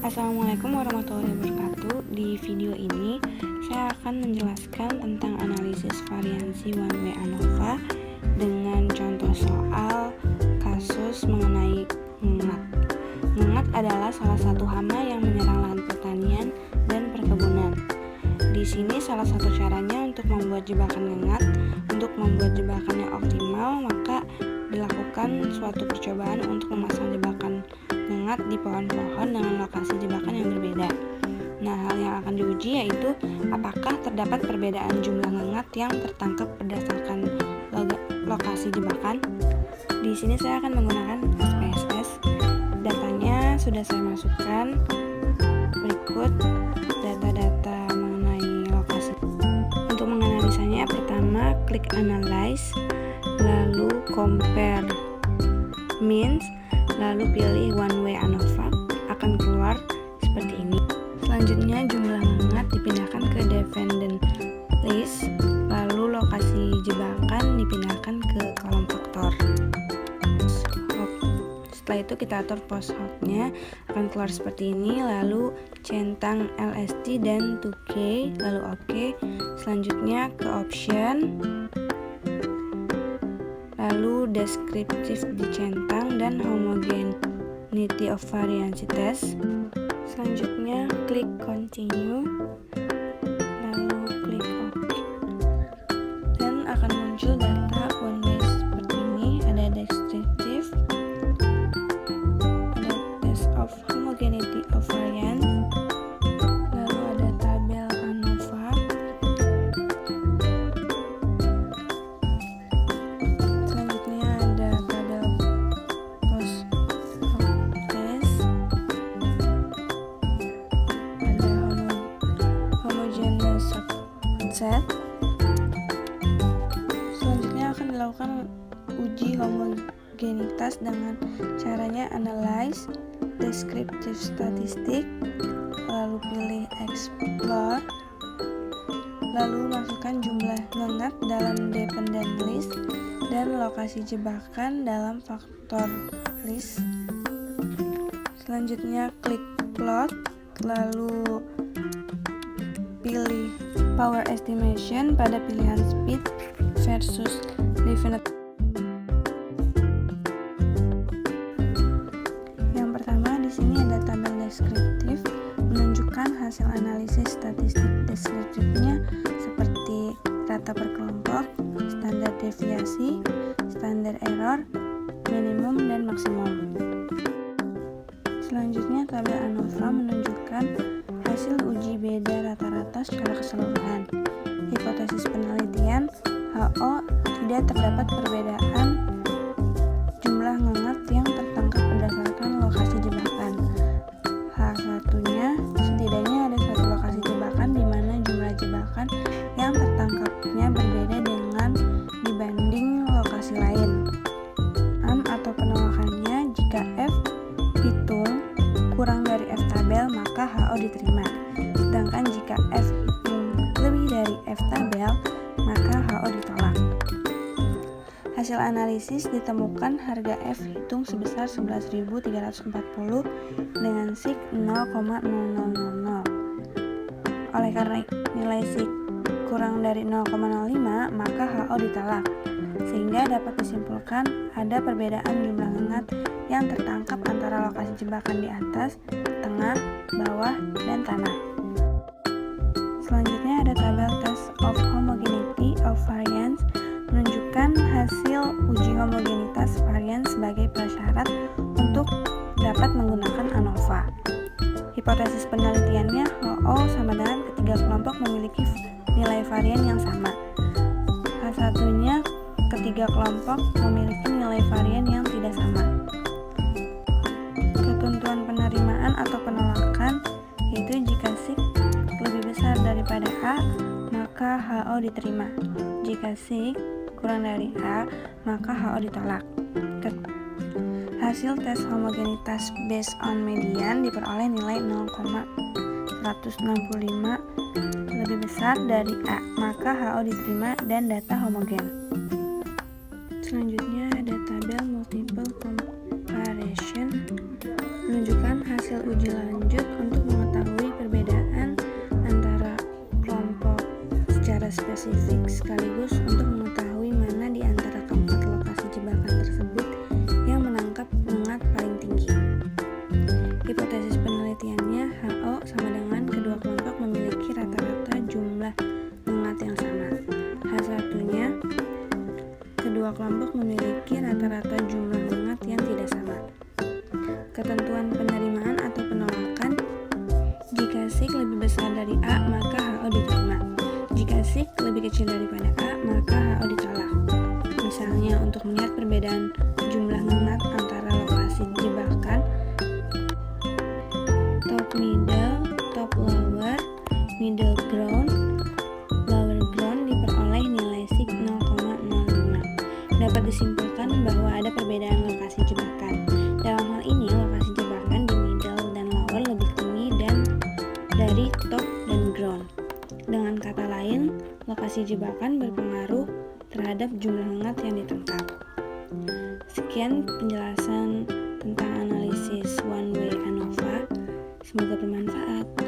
Assalamualaikum warahmatullahi wabarakatuh. Di video ini saya akan menjelaskan tentang analisis variansi one way ANOVA dengan contoh soal kasus mengenai ngengat. Ngengat adalah salah satu hama yang menyerang lahan pertanian dan perkebunan. Di sini salah satu caranya untuk membuat jebakan ngengat. Untuk membuat jebakan yang optimal, maka dilakukan suatu percobaan untuk memasang jebakan ngengat di pohon-pohon dengan lokasi jebakan yang berbeda. Nah, hal yang akan diuji yaitu apakah terdapat perbedaan jumlah ngengat yang tertangkap berdasarkan lokasi jebakan. Di sini saya akan menggunakan SPSS. Datanya sudah saya masukkan. Berikut data-data mengenai lokasi. Untuk menganalisanya, pertama klik Analyze, lalu Compare Means, lalu pilih one way ANOVA, akan keluar seperti ini. Selanjutnya jumlah ngengat dipindahkan ke Dependent List, lalu lokasi jebakan dipindahkan ke kolom faktor. Setelah itu kita atur post hotnya, akan keluar seperti ini, lalu centang LST dan 2K, lalu OK. Selanjutnya ke option, lalu deskriptif dicentang dan homogeneity of variance test. Selanjutnya klik continue, lalu klik OK, dan akan muncul data one way seperti ini. Ada deskriptif, ada test of homogeneity of variance, lalu ada tabel ANOVA, selanjutnya ada tabel post hoc test, ada homogeneous subset. Selanjutnya akan dilakukan uji homogenitas dengan caranya analyze, descriptive statistic, lalu pilih explore, lalu masukkan jumlah ngengat dalam dependent list dan lokasi jebakan dalam faktor list. Selanjutnya klik plot, lalu pilih power estimation pada pilihan speed versus definite. Yang pertama di sini ada tabel deskriptif menunjukkan hasil analisis statistik deskriptifnya seperti rata per kelompok, standar deviasi, standar error, minimum dan maksimum. Selanjutnya tabel ANOVA menunjukkan hasil uji beda rata-rata secara keseluruhan. Hipotesis penelitian HO tidak terdapat perbedaan jumlah ngengat yang tertangkap berdasarkan lokasi jebakan. H1-nya setidaknya ada satu lokasi jebakan di mana jumlah jebakan yang tertangkapnya berbeda dengan dibanding lokasi lain. Atau penolakannya, jika F hitung kurang dari F tabel maka HO diterima. Sedangkan jika F hitung lebih dari F tabel maka HO ditolak. Hasil analisis ditemukan harga F hitung sebesar 11.340 dengan SIG 0,0000. Oleh karena nilai SIG kurang dari 0,05 maka HO ditolak, sehingga dapat disimpulkan ada perbedaan jumlah ngengat yang tertangkap antara lokasi jebakan di atas, tengah, bawah, dan tanah. Selanjutnya ada tabel test of homogeneity of variance menunjukkan hasil uji homogenitas variance sebagai prasyarat untuk dapat menggunakan ANOVA. Hipotesis penelitiannya HO sama dengan ketiga kelompok memiliki nilai varian yang sama. H1-nya ketiga kelompok memiliki nilai varian yang tidak sama. Ketentuan penerimaan atau penolakan yaitu jika SIG lebih besar daripada A maka HO diterima. Jika SIG kurang dari A maka HO ditolak. Hasil tes homogenitas based on median diperoleh nilai 0,165 lebih besar dari A maka HO diterima dan data homogen. Selanjutnya ada tabel multiple comparison menunjukkan hasil uji lanjut Hipotesis penelitiannya, HO sama dengan kedua kelompok memiliki rata-rata jumlah ngengat yang sama. H1-nya, kedua kelompok memiliki rata-rata jumlah ngengat yang tidak sama. Ketentuan penerimaan atau penolakan, jika SIK lebih besar dari A, maka HO diterima. Jika SIK lebih kecil daripada A, maka HO ditolak. Misalnya, untuk melihat perbedaan jumlah ngengat antara lokasi jebakan, top middle, top lower, middle ground, lower ground diperoleh nilai SIK 0,05. Dapat disimpulkan bahwa ada perbedaan lokasi jebakan. Dalam hal ini, lokasi jebakan di middle dan lower lebih tinggi dari top dan ground. Dengan kata lain, lokasi jebakan berpengaruh terhadap jumlah ngengat yang ditangkap. Sekian penjelasan tentang analisis one way ANOVA. Semoga bermanfaat.